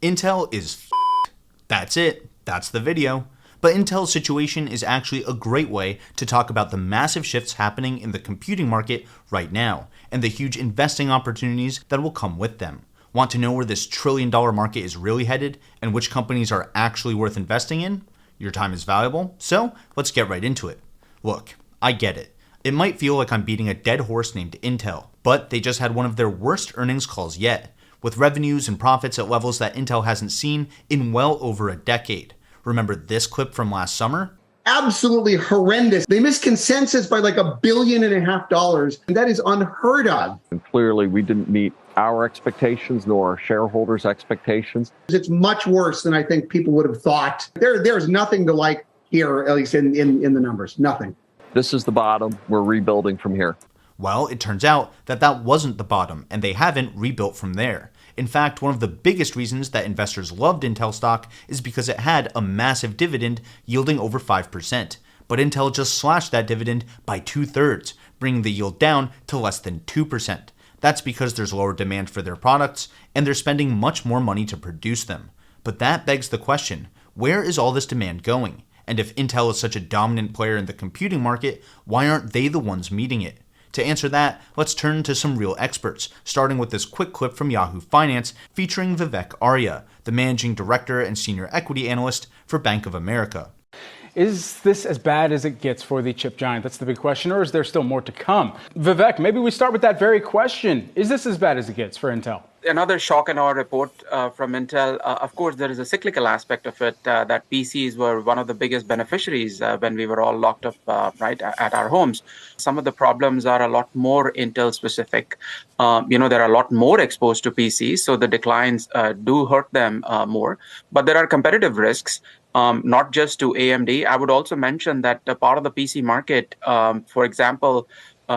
Intel is f***ed. That's it. That's the video. But Intel's situation is actually a great way to talk about the massive shifts happening in the computing market right now, and the huge investing opportunities that will come with them. Want to know where this trillion-dollar market is really headed, and which companies are actually worth investing in? Your time is valuable, so let's get right into it. Look, I get it. It might feel like I'm beating a dead horse named Intel, but they just had one of their worst earnings calls yet, with revenues and profits at levels that Intel hasn't seen in well over a decade. Remember this clip from last summer? Absolutely horrendous. They missed consensus by like $1.5 billion, and that is unheard of. And clearly, we didn't meet our expectations nor our shareholders' expectations. It's much worse than I think people would have thought. There's nothing to like here, at least in the numbers. Nothing. This is the bottom. We're rebuilding from here. Well, it turns out that wasn't the bottom, and they haven't rebuilt from there. In fact, one of the biggest reasons that investors loved Intel stock is because it had a massive dividend yielding over 5%. But Intel just slashed that dividend by 2/3, bringing the yield down to less than 2%. That's because there's lower demand for their products, and they're spending much more money to produce them. But that begs the question, where is all this demand going? And if Intel is such a dominant player in the computing market, why aren't they the ones meeting it? To answer that, let's turn to some real experts, starting with this quick clip from Yahoo Finance featuring Vivek Arya, the managing director and senior equity analyst for Bank of America. Is this as bad as it gets for the chip giant? That's the big question, or is there still more to come? Vivek, maybe we start with that very question. Is this as bad as it gets for Intel? Another shock and awe report from Intel. Of course, there is a cyclical aspect of it that PCs were one of the biggest beneficiaries when we were all locked up right at our homes. Some of the problems are a lot more Intel specific. They're a lot more exposed to PCs, so the declines do hurt them more. But there are competitive risks. Not just to AMD. I would also mention that part of the PC market, for example,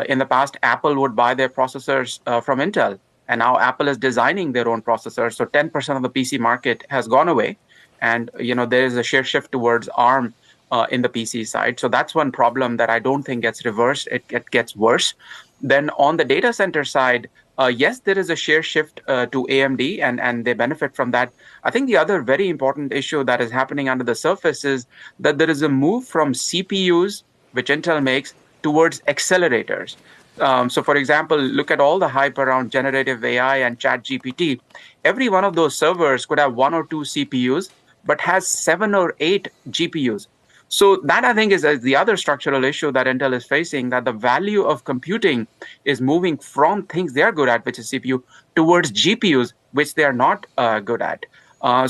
in the past, Apple would buy their processors from Intel, and now Apple is designing their own processors. So 10% of the PC market has gone away, and there is a share shift towards ARM in the PC side. So that's one problem that I don't think gets reversed. It gets worse. Then on the data center side, yes, there is a share shift to AMD, and they benefit from that. I think the other very important issue that is happening under the surface is that there is a move from CPUs, which Intel makes, towards accelerators. So, for example, look at all the hype around generative AI and ChatGPT. Every one of those servers could have 1 or 2 CPUs, but has 7 or 8 GPUs. So that, I think, is the other structural issue that Intel is facing, that the value of computing is moving from things they are good at, which is CPU, towards GPUs, which they are not good at.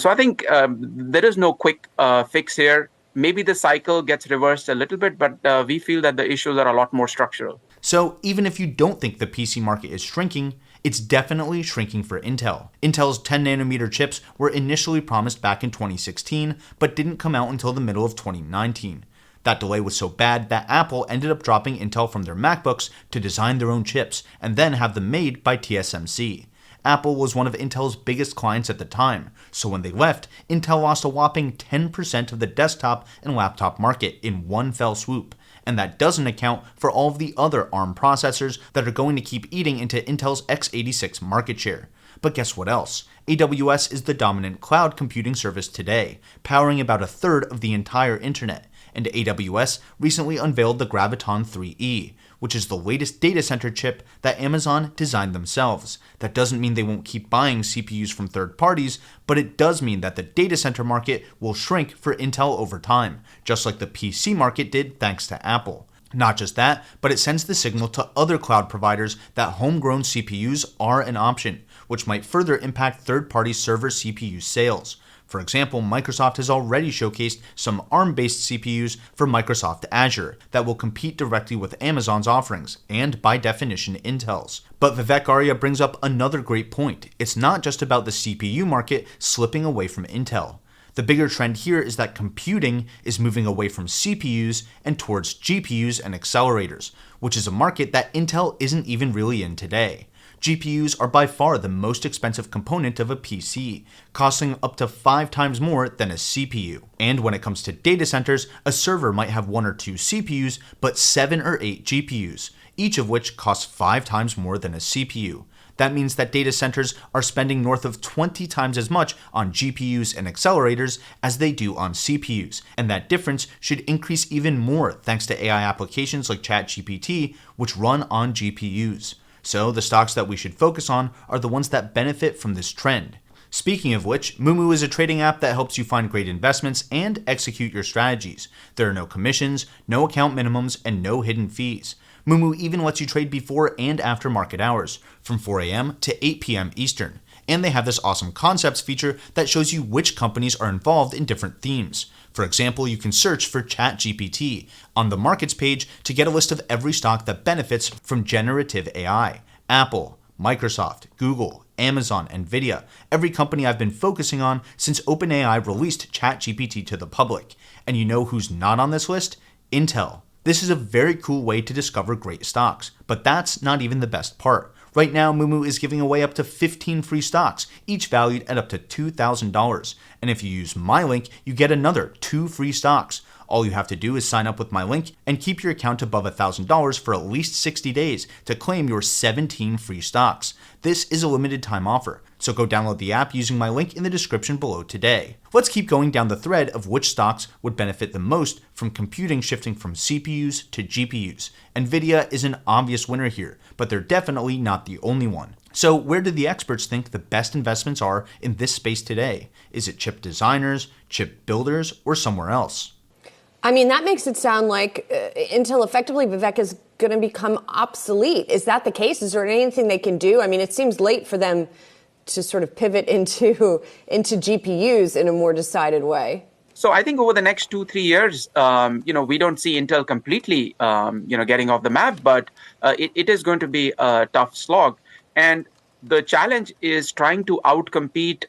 So I think there is no quick fix here. Maybe the cycle gets reversed a little bit, but we feel that the issues are a lot more structural. So even if you don't think the PC market is shrinking, it's definitely shrinking for Intel. Intel's 10nm chips were initially promised back in 2016, but didn't come out until the middle of 2019. That delay was so bad that Apple ended up dropping Intel from their MacBooks to design their own chips and then have them made by TSMC. Apple was one of Intel's biggest clients at the time, so when they left, Intel lost a whopping 10% of the desktop and laptop market in one fell swoop. And that doesn't account for all of the other ARM processors that are going to keep eating into Intel's x86 market share. But guess what else? AWS is the dominant cloud computing service today, powering about 1/3 of the entire internet. And AWS recently unveiled the Graviton 3E, which is the latest data center chip that Amazon designed themselves. That doesn't mean they won't keep buying CPUs from third parties, but it does mean that the data center market will shrink for Intel over time, just like the PC market did thanks to Apple. Not just that, but it sends the signal to other cloud providers that homegrown CPUs are an option, which might further impact third-party server CPU sales. For example, Microsoft has already showcased some ARM-based CPUs for Microsoft Azure that will compete directly with Amazon's offerings, and by definition Intel's. But Vivek Arya brings up another great point. It's not just about the CPU market slipping away from Intel. The bigger trend here is that computing is moving away from CPUs and towards GPUs and accelerators, which is a market that Intel isn't even really in today. GPUs are by far the most expensive component of a PC, costing up to 5 times more than a CPU. And when it comes to data centers, a server might have 1 or 2 CPUs, but 7 or 8 GPUs, each of which costs 5 times more than a CPU. That means that data centers are spending north of 20 times as much on GPUs and accelerators as they do on CPUs, and that difference should increase even more thanks to AI applications like ChatGPT, which run on GPUs. So the stocks that we should focus on are the ones that benefit from this trend. Speaking of which, Moomoo is a trading app that helps you find great investments and execute your strategies. There are no commissions, no account minimums, and no hidden fees. Moomoo even lets you trade before and after market hours, from 4 a.m. to 8 p.m. Eastern. And they have this awesome concepts feature that shows you which companies are involved in different themes. For example, you can search for ChatGPT on the markets page to get a list of every stock that benefits from generative AI. Apple, Microsoft, Google, Amazon, Nvidia, every company I've been focusing on since OpenAI released ChatGPT to the public. And you know who's not on this list? Intel. This is a very cool way to discover great stocks, but that's not even the best part. Right now, Moomoo is giving away up to 15 free stocks, each valued at up to $2,000. And if you use my link, you get another 2 free stocks. All you have to do is sign up with my link and keep your account above $1,000 for at least 60 days to claim your 17 free stocks. This is a limited time offer, so go download the app using my link in the description below today. Let's keep going down the thread of which stocks would benefit the most from computing shifting from CPUs to GPUs. Nvidia is an obvious winner here, but they're definitely not the only one. So where do the experts think the best investments are in this space today? Is it chip designers, chip builders, or somewhere else? I mean, that makes it sound like Intel effectively, Vivek, is going to become obsolete. Is that the case? Is there anything they can do? I mean, it seems late for them to sort of pivot into GPUs in a more decided way. So I think over the next 2-3 years, we don't see Intel completely, getting off the map, but it is going to be a tough slog. And the challenge is trying to outcompete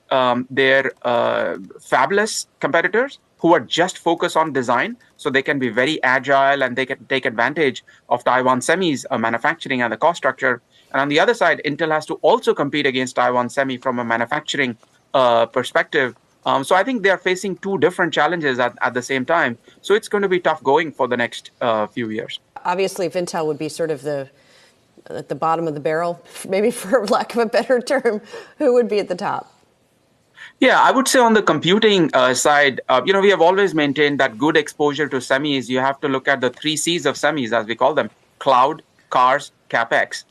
their fabless competitors who are just focused on design, so they can be very agile and they can take advantage of Taiwan Semi's manufacturing and the cost structure. And on the other side, Intel has to also compete against Taiwan Semi from a manufacturing perspective. So I think they are facing two different challenges at the same time. So it's going to be tough going for the next few years. Obviously, if Intel would be sort of at the bottom of the barrel, maybe for lack of a better term, who would be at the top? Yeah, I would say on the computing side, we have always maintained that good exposure to semis, you have to look at the 3 C's of semis, as we call them: cloud, cars, CapEx.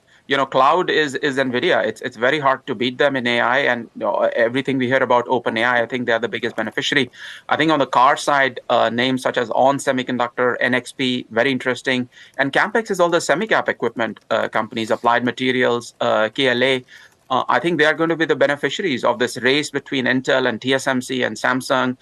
Cloud is NVIDIA. It's very hard to beat them in AI, and everything we hear about OpenAI, I think they're the biggest beneficiary. I think on the car side, names such as ON Semiconductor, NXP, very interesting. And CapEx is all the semi-cap equipment companies, Applied Materials, KLA. I think they are going to be the beneficiaries of this race between Intel and TSMC and Samsung,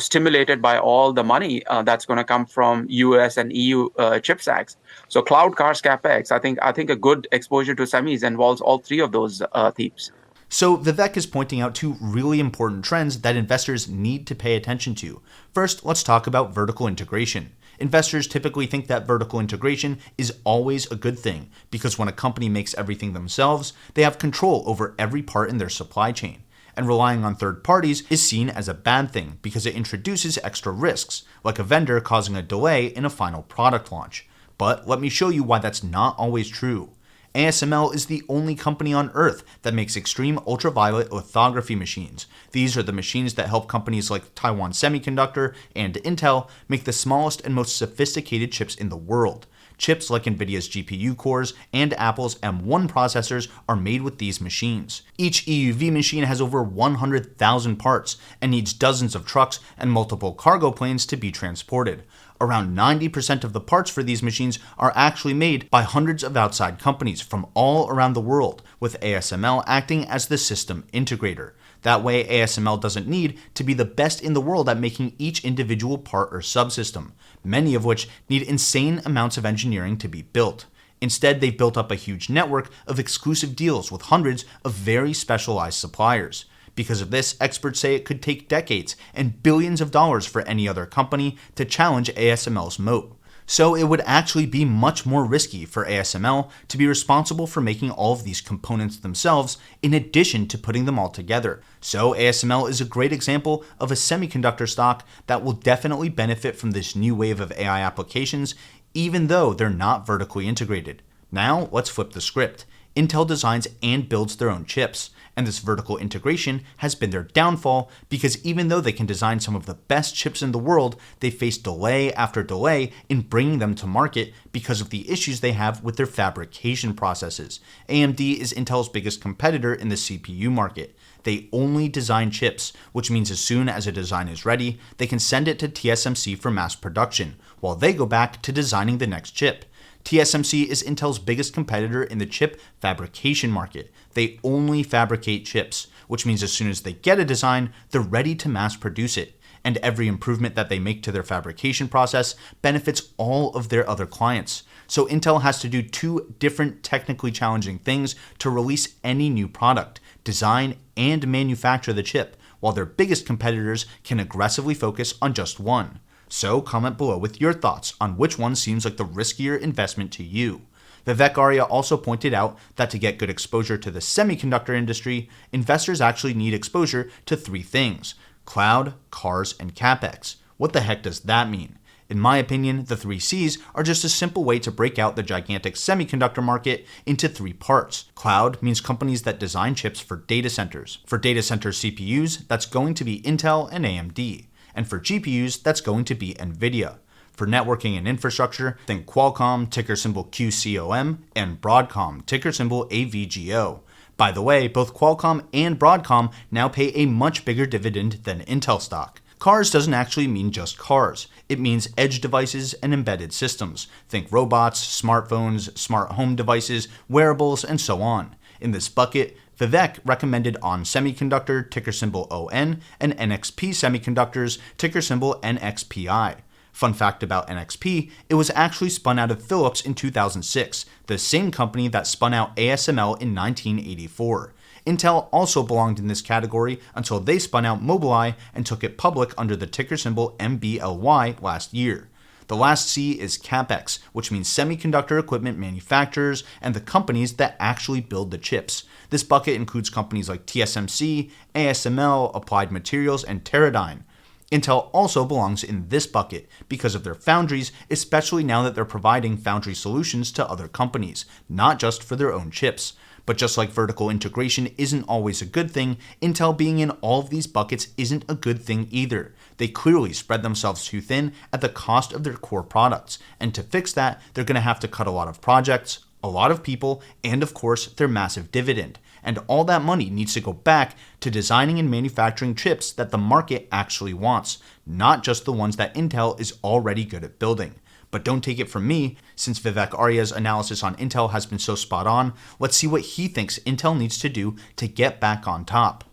stimulated by all the money that's going to come from US and EU CHIPS Acts. So cloud, cars, CapEx, I think a good exposure to semis involves all 3 of those themes. So Vivek is pointing out 2 really important trends that investors need to pay attention to. First, let's talk about vertical integration. Investors typically think that vertical integration is always a good thing because when a company makes everything themselves, they have control over every part in their supply chain. And relying on third parties is seen as a bad thing because it introduces extra risks, like a vendor causing a delay in a final product launch. But let me show you why that's not always true. ASML is the only company on Earth that makes extreme ultraviolet lithography machines. These are the machines that help companies like Taiwan Semiconductor and Intel make the smallest and most sophisticated chips in the world. Chips like NVIDIA's GPU cores and Apple's M1 processors are made with these machines. Each EUV machine has over 100,000 parts and needs dozens of trucks and multiple cargo planes to be transported. Around 90% of the parts for these machines are actually made by hundreds of outside companies from all around the world, with ASML acting as the system integrator. That way, ASML doesn't need to be the best in the world at making each individual part or subsystem, many of which need insane amounts of engineering to be built. Instead, they've built up a huge network of exclusive deals with hundreds of very specialized suppliers. Because of this, experts say it could take decades and billions of dollars for any other company to challenge ASML's moat. So it would actually be much more risky for ASML to be responsible for making all of these components themselves in addition to putting them all together. So ASML is a great example of a semiconductor stock that will definitely benefit from this new wave of AI applications, even though they're not vertically integrated. Now let's flip the script. Intel designs and builds their own chips, and this vertical integration has been their downfall because even though they can design some of the best chips in the world, they face delay after delay in bringing them to market because of the issues they have with their fabrication processes. AMD is Intel's biggest competitor in the CPU market. They only design chips, which means as soon as a design is ready, they can send it to TSMC for mass production, while they go back to designing the next chip. TSMC is Intel's biggest competitor in the chip fabrication market. They only fabricate chips, which means as soon as they get a design, they're ready to mass produce it. And every improvement that they make to their fabrication process benefits all of their other clients. So Intel has to do two different technically challenging things to release any new product: design and manufacture the chip, while their biggest competitors can aggressively focus on just one. So comment below with your thoughts on which one seems like the riskier investment to you. Vivek Arya also pointed out that to get good exposure to the semiconductor industry, investors actually need exposure to three things: cloud, cars, and capex. What the heck does that mean? In my opinion, the three C's are just a simple way to break out the gigantic semiconductor market into three parts. Cloud means companies that design chips for data centers. For data center CPUs, that's going to be Intel and AMD. And for GPUs, that's going to be NVIDIA. For networking and infrastructure, think Qualcomm, ticker symbol QCOM, and Broadcom, ticker symbol AVGO. By the way, both Qualcomm and Broadcom now pay a much bigger dividend than Intel stock. Cars doesn't actually mean just cars. It means edge devices and embedded systems. Think robots, smartphones, smart home devices, wearables, and so on. In this bucket, Vivek recommended ON Semiconductor, ticker symbol ON, and NXP Semiconductors, ticker symbol NXPI. Fun fact about NXP, it was actually spun out of Philips in 2006, the same company that spun out ASML in 1984. Intel also belonged in this category until they spun out Mobileye and took it public under the ticker symbol MBLY last year. The last C is CapEx, which means semiconductor equipment manufacturers and the companies that actually build the chips. This bucket includes companies like TSMC, ASML, Applied Materials, and Teradyne. Intel also belongs in this bucket because of their foundries, especially now that they're providing foundry solutions to other companies, not just for their own chips. But just like vertical integration isn't always a good thing, Intel being in all of these buckets isn't a good thing either. They clearly spread themselves too thin at the cost of their core products, and to fix that, they're going to have to cut a lot of projects, a lot of people, and of course, their massive dividend. And all that money needs to go back to designing and manufacturing chips that the market actually wants, not just the ones that Intel is already good at building. But don't take it from me, since Vivek Arya's analysis on Intel has been so spot on, let's see what he thinks Intel needs to do to get back on top.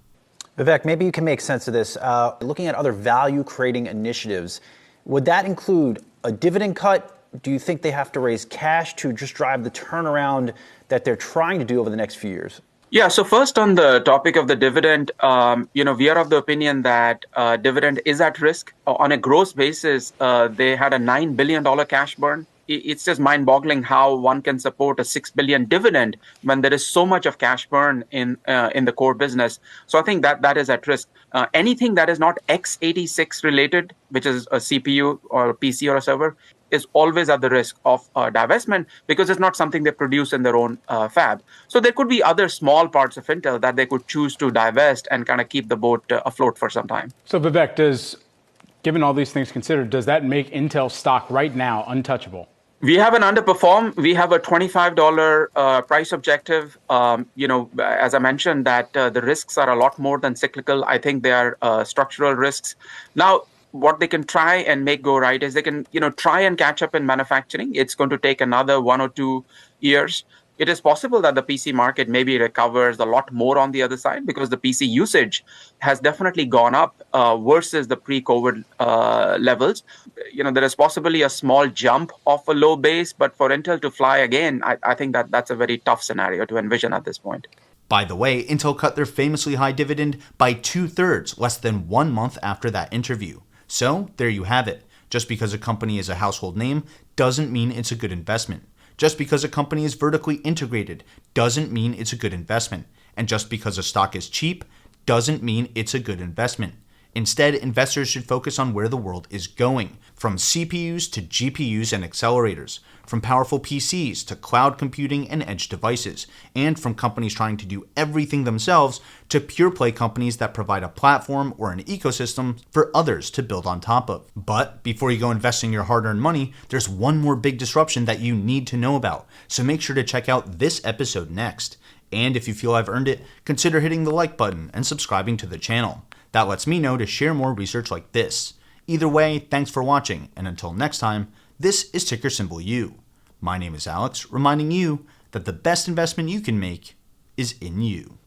Vivek, maybe you can make sense of this. Looking at other value-creating initiatives, would that include a dividend cut? Do you think they have to raise cash to just drive the turnaround that they're trying to do over the next few years? Yeah, so first on the topic of the dividend, we are of the opinion that dividend is at risk. On a gross basis, they had a $9 billion cash burn. It's just mind-boggling how one can support a $6 billion dividend when there is so much of cash burn in the core business. So I think that is at risk. Anything that is not x86 related, which is a CPU or a PC or a server, is always at the risk of divestment because it's not something they produce in their own fab. So there could be other small parts of Intel that they could choose to divest and kind of keep the boat afloat for some time. So Vivek, given all these things considered, does that make Intel stock right now untouchable? We have an underperform. We have a $25 price objective. As I mentioned, that the risks are a lot more than cyclical. I think they are structural risks. Now, what they can try and make go right is they can, try and catch up in manufacturing. It's going to take another 1 or 2 years. It is possible that the PC market maybe recovers a lot more on the other side because the PC usage has definitely gone up versus the pre-COVID levels. There is possibly a small jump off a low base, but for Intel to fly again, I think that's a very tough scenario to envision at this point. By the way, Intel cut their famously high dividend by 2/3 less than 1 month after that interview. So there you have it. Just because a company is a household name doesn't mean it's a good investment. Just because a company is vertically integrated doesn't mean it's a good investment. And just because a stock is cheap doesn't mean it's a good investment. Instead, investors should focus on where the world is going, from CPUs to GPUs and accelerators, from powerful PCs to cloud computing and edge devices, and from companies trying to do everything themselves to pure play companies that provide a platform or an ecosystem for others to build on top of. But before you go investing your hard-earned money, there's one more big disruption that you need to know about, so make sure to check out this episode next. And if you feel I've earned it, consider hitting the like button and subscribing to the channel. That lets me know to share more research like this. Either way, thanks for watching, and until next time, this is Ticker Symbol U. My name is Alex, reminding you that the best investment you can make is in you.